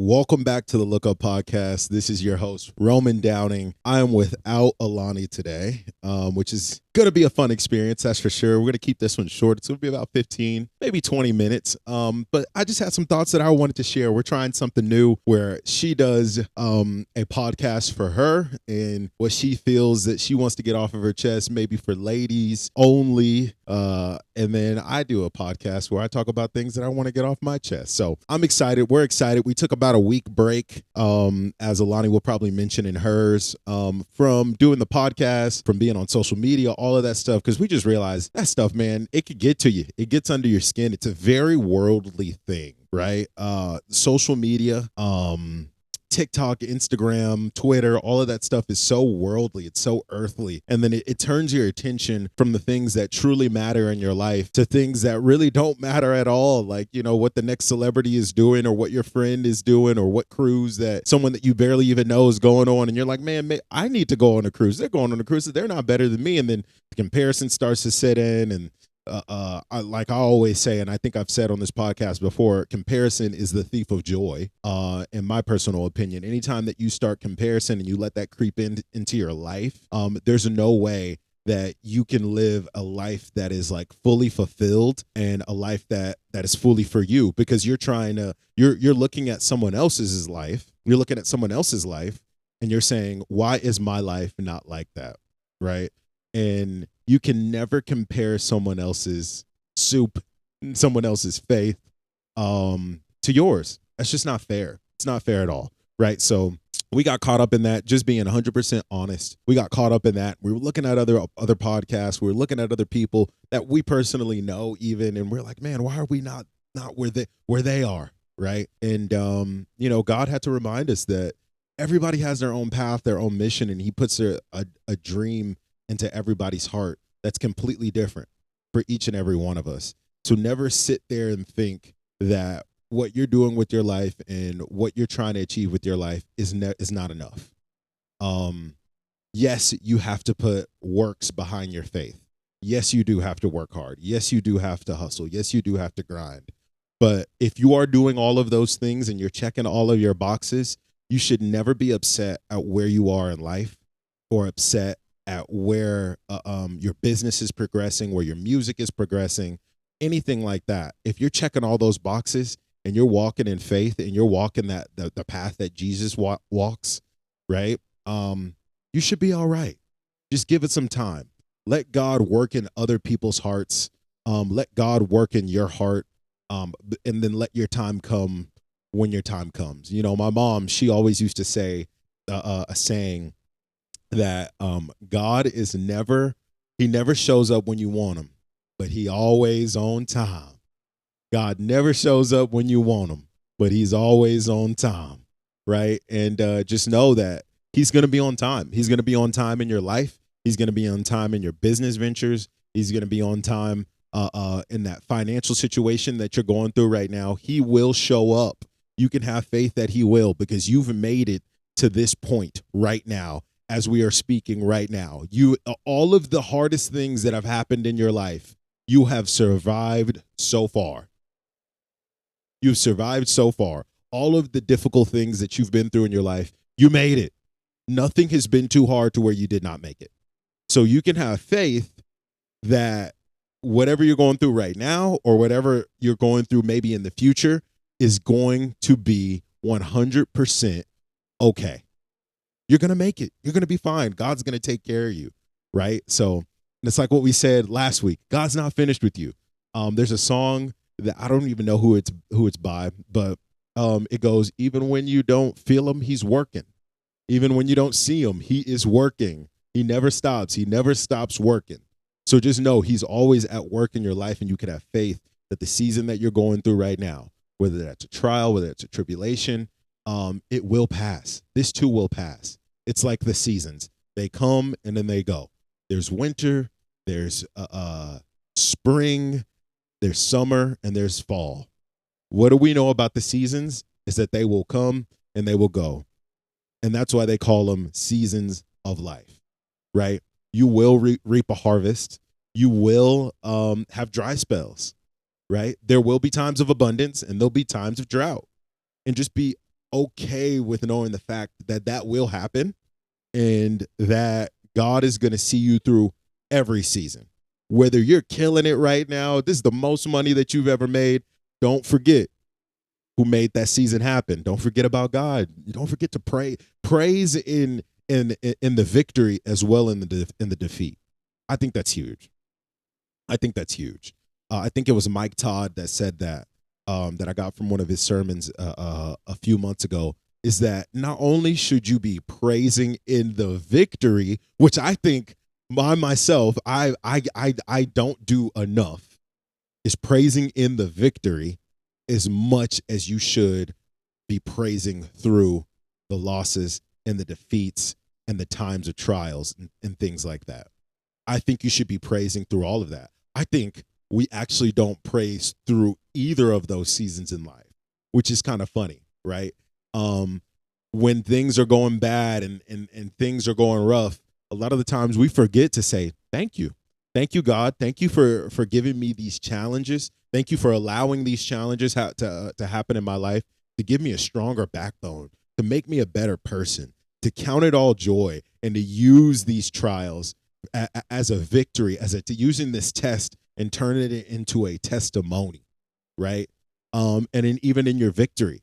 Welcome back to the Look Up Podcast. This is your host, Roman Downing. I am without Alani today, which is going to be a fun experience, that's for sure. We're going to keep this one short. It's going to be about 15, maybe 20 minutes. But I just had some thoughts that I wanted to share. We're trying something new where she does a podcast for her and what she feels that she wants to get off of her chest, maybe for ladies only. And then I do a podcast where I talk about things that I want to get off my chest. So I'm excited. We're excited. We took about a week break, as Alani will probably mention in hers, from doing the podcast, from being on social media, all of that stuff, because we just realized that stuff, man, it could get to you. It gets under your skin. It's a very worldly thing, right? Social media, TikTok, Instagram, Twitter, all of that stuff is so worldly. It's so earthly. And then it turns your attention from the things that truly matter in your life to things that really don't matter at all. Like, you know, what the next celebrity is doing or what your friend is doing or what cruise that someone that you barely even know is going on. And you're like, man, I need to go on a cruise. They're going on a cruise. They're not better than me. And then the comparison starts to set in, and like I always say, and I think I've said on this podcast before, comparison is the thief of joy. In my personal opinion, anytime that you start comparison and you let that creep into your life, there's no way that you can live a life that is like fully fulfilled and a life that is fully for you, because you're looking at someone else's life. You're looking at someone else's life and you're saying, why is my life not like that? Right. And you can never compare someone else's soup, someone else's faith, to yours. That's just not fair. It's not fair at all, right? So we got caught up in that, just being 100% honest. We got caught up in that. We were looking at other podcasts. We were looking at other people that we personally know even, and we're like, man, why are we not where they are, right? And God had to remind us that everybody has their own path, their own mission, and he puts a dream into everybody's heart that's completely different for each and every one of us. So never sit there and think that what you're doing with your life and what you're trying to achieve with your life is not enough. Yes, you have to put works behind your faith. Yes, you do have to work hard. Yes, you do have to hustle. Yes, you do have to grind. But if you are doing all of those things and you're checking all of your boxes, you should never be upset at where you are in life or upset at where your business is progressing, where your music is progressing, anything like that. If you're checking all those boxes and you're walking in faith and you're walking the path that Jesus walks, right? You should be all right. Just give it some time. Let God work in other people's hearts. Let God work in your heart, and then let your time come when your time comes. You know, my mom, she always used to say a saying that God is he never shows up when you want him, but he always on time. God never shows up when you want him, but he's always on time, right? And just know that he's going to be on time. He's going to be on time in your life. He's going to be on time in your business ventures. He's going to be on time in that financial situation that you're going through right now. He will show up. You can have faith that he will, because you've made it to this point right now. As we are speaking right now, all of the hardest things that have happened in your life, you have survived so far. You've survived so far. All of the difficult things that you've been through in your life, you made it. Nothing has been too hard to where you did not make it. So you can have faith that whatever you're going through right now or whatever you're going through maybe in the future is going to be 100% okay. You're going to make it. You're going to be fine. God's going to take care of you, right? So it's like what we said last week. God's not finished with you. There's a song that I don't even know who it's by, but it goes, even when you don't feel him, he's working. Even when you don't see him, he is working. He never stops. He never stops working. So just know he's always at work in your life, and you can have faith that the season that you're going through right now, whether that's a trial, whether it's a tribulation, it will pass. This too will pass. It's like the seasons. They come and then they go. There's winter, there's spring, there's summer, and there's fall. What do we know about the seasons is that they will come and they will go. And that's why they call them seasons of life, right? You will reap a harvest. You will have dry spells, right? There will be times of abundance and there'll be times of drought. And just be okay with knowing the fact that that will happen and that God is going to see you through every season. Whether you're killing it right now, this is the most money that you've ever made. Don't forget who made that season happen. Don't forget about God. Don't forget to pray. Praise in the victory as well in the defeat. I think that's huge. I think that's huge. I think it was Mike Todd that said that that I got from one of his sermons a few months ago. Is that not only should you be praising in the victory, which I think by myself I don't do enough, is praising in the victory as much as you should be praising through the losses and the defeats and the times of trials and things like that. I think you should be praising through all of that. I think we actually don't praise through either of those seasons in life, which is kind of funny, right? When things are going bad and things are going rough, a lot of the times we forget to say, thank you. Thank you, God. Thank you for giving me these challenges. Thank you for allowing these challenges to happen in my life, to give me a stronger backbone, to make me a better person, to count it all joy, and to use these trials as a victory, to using this test and turning it into a testimony, right? Even in your victory,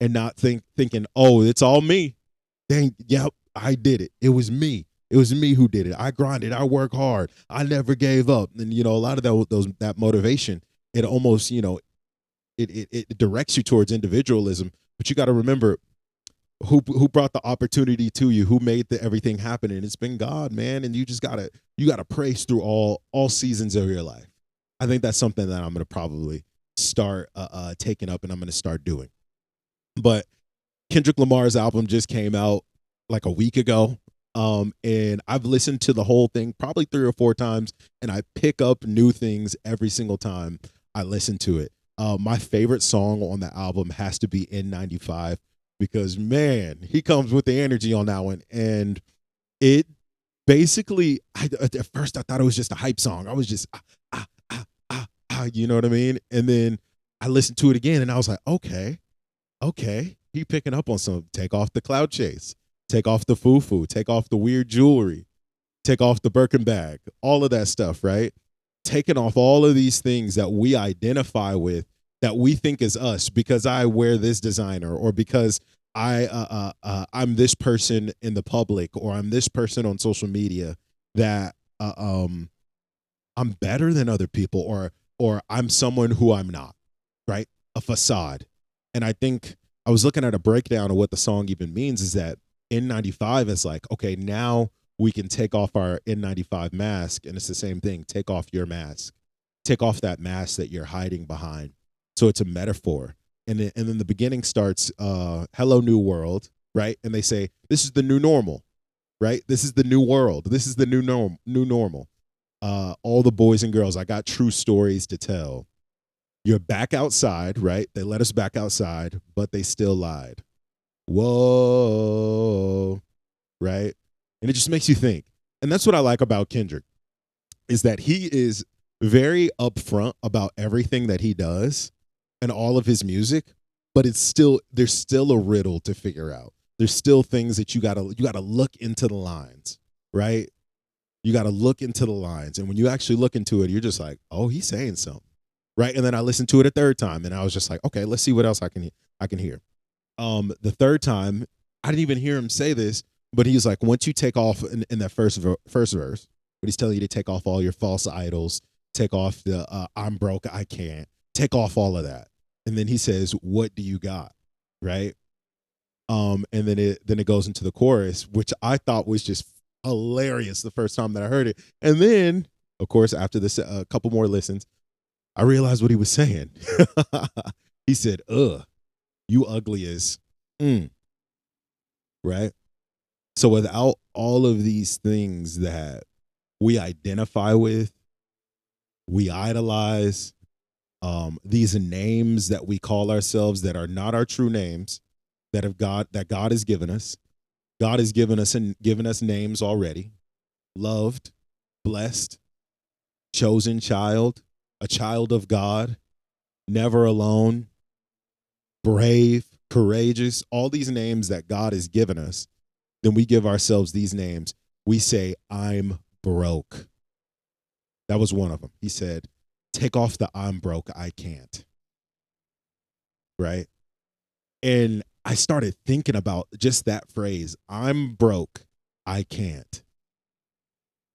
and not thinking, oh, it's all me. Dang, yep, I did it. It was me. It was me who did it. I grinded. I worked hard. I never gave up. And a lot of that motivation, it almost it directs you towards individualism. But you got to remember who brought the opportunity to you, who made everything happen, and it's been God, man. And you gotta praise through all seasons of your life. I think that's something that I'm gonna probably start taking up, and I'm gonna start doing. But Kendrick Lamar's album just came out like a week ago. And I've listened to the whole thing probably 3 or 4 times, and I pick up new things every single time I listen to it. My favorite song on the album has to be N95, because man, he comes with the energy on that one. And it basically, at first I thought it was just a hype song. I was just, you know what I mean? And then I listened to it again and I was like, okay, he picking up on some. Take off the cloud chase, take off the foo-foo, take off the weird jewelry, take off the Birkin bag, all of that stuff, right? Taking off all of these things that we identify with, that we think is us, because I wear this designer, or because I'm this person in the public, or I'm this person on social media, that I'm better than other people, or I'm someone who I'm not, right? A facade. And I think I was looking at a breakdown of what the song even means, is that N95 is like, okay, now we can take off our N95 mask, and it's the same thing. Take off your mask. Take off that mask that you're hiding behind. So it's a metaphor. And then the beginning starts, hello, new world, right? And they say, this is the new normal, right? This is the new world. This is the new normal. All the boys and girls, I got true stories to tell. You're back outside, right? They let us back outside, but they still lied. Whoa, right? And it just makes you think. And that's what I like about Kendrick, is that he is very upfront about everything that he does and all of his music, but there's still a riddle to figure out. There's still things that you gotta look into the lines, right? You gotta look into the lines. And when you actually look into it, you're just like, oh, he's saying something, right? And then I listened to it a third time, and I was just like, okay, let's see what else I can hear. The third time, I didn't even hear him say this, but he's like, once you take off in that first verse, when he's telling you to take off all your false idols, take off the I'm broke, I can't, take off all of that. And then he says, what do you got? Right? And then it goes into the chorus, which I thought was just hilarious the first time that I heard it. And then, of course, after this, a couple more listens, I realized what he was saying. He said, you ugly as, right? So without all of these things that we identify with, we idolize, these names that we call ourselves that are not our true names, that God has given us. God has given us names already: loved, blessed, chosen child, a child of God, never alone, brave, courageous, all these names that God has given us, then we give ourselves these names. We say, I'm broke. That was one of them. He said, take off the I'm broke, I can't. Right? And I started thinking about just that phrase, I'm broke, I can't.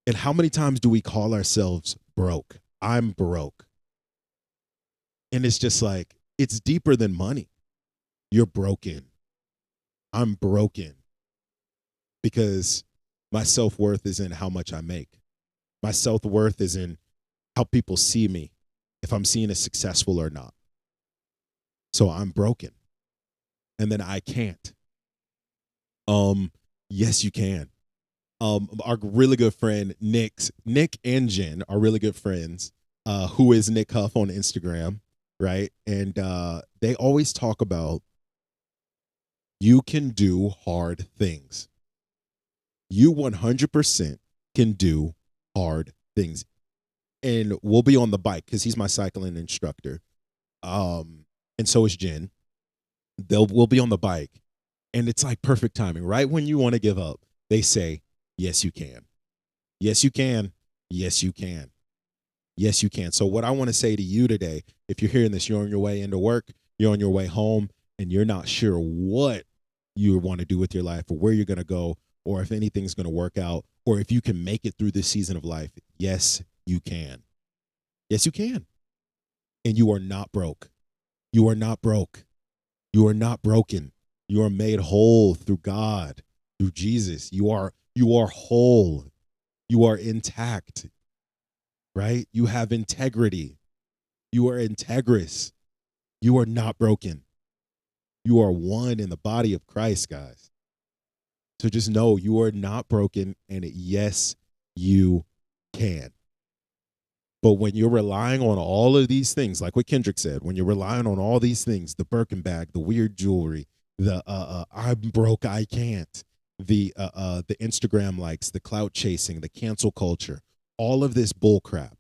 And how many times do we call ourselves broke? I'm broke. And it's just like, it's deeper than money. You're broken. I'm broken because my self-worth is in how much I make. My self-worth is in how people see me, if I'm seen as successful or not. So I'm broken. And then I can't. Yes, you can. Our really good friend, Nick and Jen are really good friends, who is Nick Huff on Instagram, right? And they always talk about you can do hard things. You 100% can do hard things. And we'll be on the bike because he's my cycling instructor. And so is Jen. We'll be on the bike. And it's like perfect timing. Right when you want to give up, they say, yes, you can. Yes, you can. Yes, you can. Yes, you can. So what I want to say to you today, if you're hearing this, you're on your way into work, you're on your way home, and you're not sure what you want to do with your life or where you're going to go or if anything's going to work out or if you can make it through this season of life. Yes, you can. Yes, you can. And you are not broke. You are not broke. You are not broken. You are made whole through God, through Jesus. You are whole. You are intact, right? You have integrity. You are integrous. You are not broken. You are one in the body of Christ, guys. So just know you are not broken, and yes, you can. But when you're relying on all of these things, like what Kendrick said, when you're relying on all these things, the Birkin bag, the weird jewelry, the I'm broke, I can't, the Instagram likes, the clout chasing, the cancel culture, all of this bull crap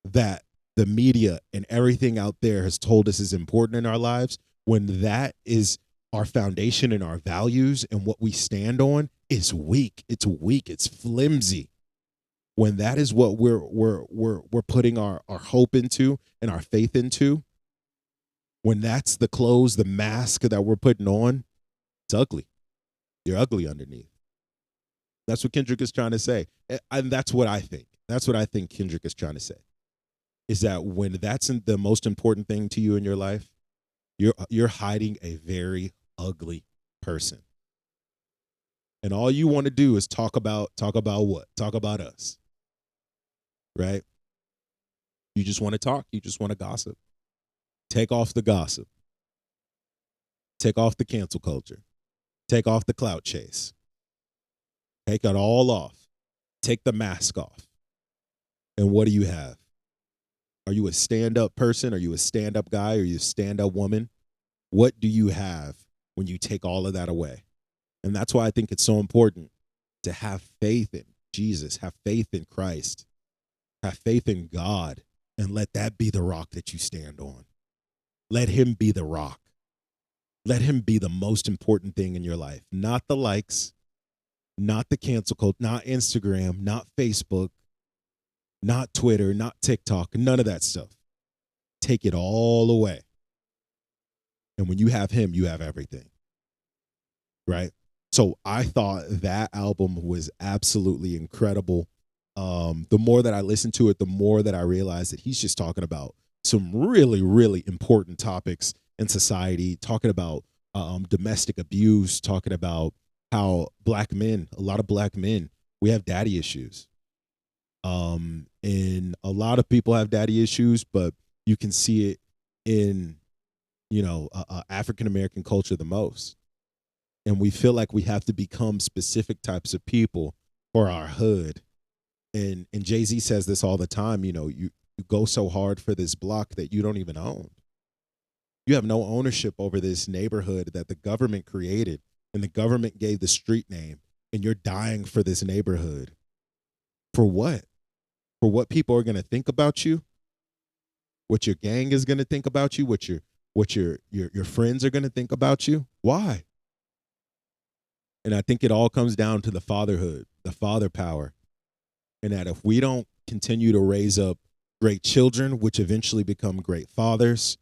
that the media and everything out there has told us is important in our lives, when that is our foundation and our values and what we stand on, is weak. It's weak. It's flimsy. When that is what we're putting our hope into and our faith into, when that's the clothes, the mask that we're putting on, it's ugly. You're ugly underneath. That's what Kendrick is trying to say. And that's what I think. That's what I think Kendrick is trying to say. Is that when that's the most important thing to you in your life, you're hiding a very ugly person. And all you want to do is talk about what? Talk about us. Right? You just want to talk. You just want to gossip. Take off the gossip. Take off the cancel culture. Take off the clout chase. Take it all off. Take the mask off. And what do you have? Are you a stand-up person? Are you a stand-up guy? Are you a stand-up woman? What do you have when you take all of that away? And that's why I think it's so important to have faith in Jesus, have faith in Christ, have faith in God, and let that be the rock that you stand on. Let him be the rock. Let him be the most important thing in your life. Not the likes, not the cancel culture, not Instagram, not Facebook, not Twitter, not TikTok, none of that stuff. Take it all away. And when you have him, you have everything. Right? So I thought that album was absolutely incredible. The more that I listened to it, the more that I realized that he's just talking about some really, really important topics in society, talking about domestic abuse, talking about how black men, a lot of black men, we have daddy issues. And a lot of people have daddy issues, but you can see it in, African-American culture the most. And we feel like we have to become specific types of people for our hood. And Jay-Z says this all the time, you go so hard for this block that you don't even own. You have no ownership over this neighborhood that the government created and the government gave the street name, and you're dying for this neighborhood. For what? For what people are going to think about you? What your gang is going to think about you? What your what your friends are going to think about you. Why? And I think it all comes down to the fatherhood, the father power. And that if we don't continue to raise up great children, which eventually become great fathers,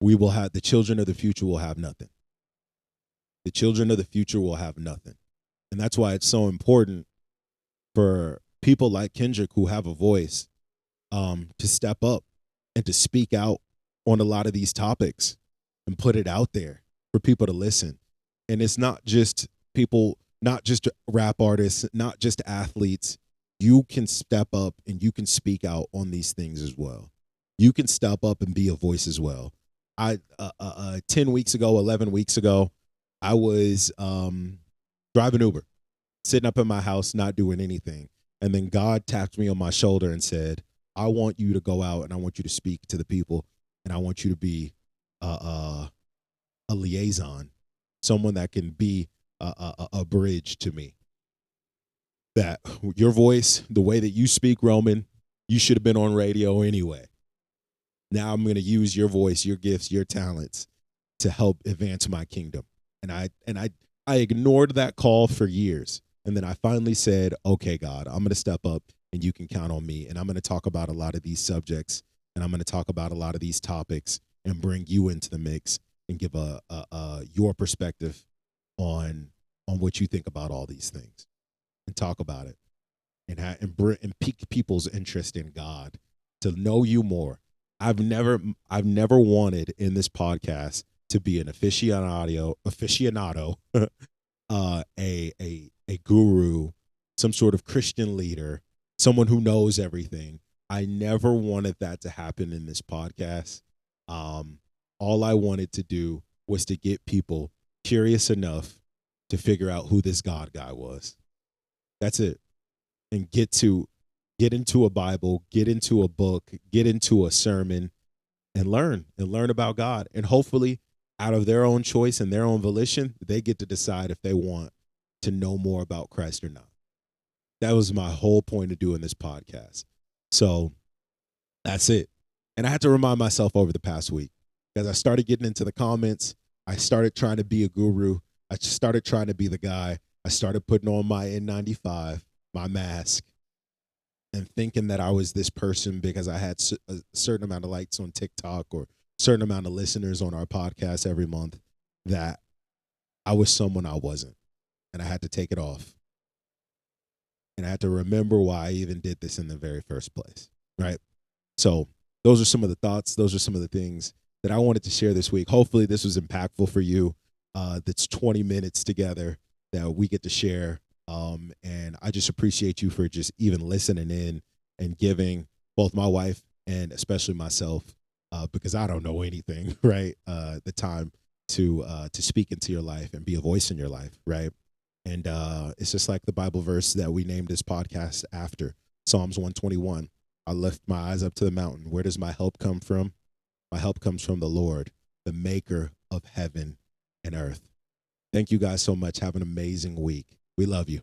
we will have the children of the future will have nothing. The children of the future will have nothing. And that's why it's so important for people like Kendrick who have a voice to step up and to speak out on a lot of these topics and put it out there for people to listen. And it's not just people, not just rap artists, not just athletes. You can step up and you can speak out on these things as well. You can step up and be a voice as well. 10 weeks ago, 11 weeks ago, I was driving Uber, sitting up in my house, not doing anything. And then God tapped me on my shoulder and said, I want you to go out and I want you to speak to the people. And I want you to be a liaison, someone that can be a bridge to me. That your voice, the way that you speak, Roman, you should have been on radio anyway. Now I'm going to use your voice, your gifts, your talents to help advance my kingdom. And I ignored that call for years. And then I finally said, okay, God, I'm going to step up and you can count on me. And I'm going to talk about a lot of these subjects. And I'm going to talk about a lot of these topics and bring you into the mix and give your perspective on what you think about all these things and talk about it and pique people's interest in God, to know you more. I've never wanted in this podcast to be an aficionado, a guru, some sort of Christian leader, someone who knows everything. I never wanted that to happen in this podcast. All I wanted to do was to get people curious enough to figure out who this God guy was. That's it. And get into a Bible, get into a book, get into a sermon, and learn about God. And hopefully, out of their own choice and their own volition, they get to decide if they want to know more about Christ or not. That was my whole point of doing this podcast. So that's it. And I had to remind myself over the past week, because I started getting into the comments. I started trying to be a guru. I started trying to be the guy. I started putting on my N95, my mask, and thinking that I was this person because I had a certain amount of likes on TikTok or a certain amount of listeners on our podcast every month, that I was someone I wasn't. And I had to take it off. And I had to remember why I even did this in the very first place, right? So those are some of the thoughts. Those are some of the things that I wanted to share this week. Hopefully this was impactful for you. That's 20 minutes together that we get to share. And I just appreciate you for just even listening in and giving both my wife and especially myself, because I don't know anything, right? The time to speak into your life and be a voice in your life, right? And it's just like the Bible verse that we named this podcast after, Psalms 121. I lift my eyes up to the mountain. Where does my help come from? My help comes from the Lord, the maker of heaven and earth. Thank you guys so much. Have an amazing week. We love you.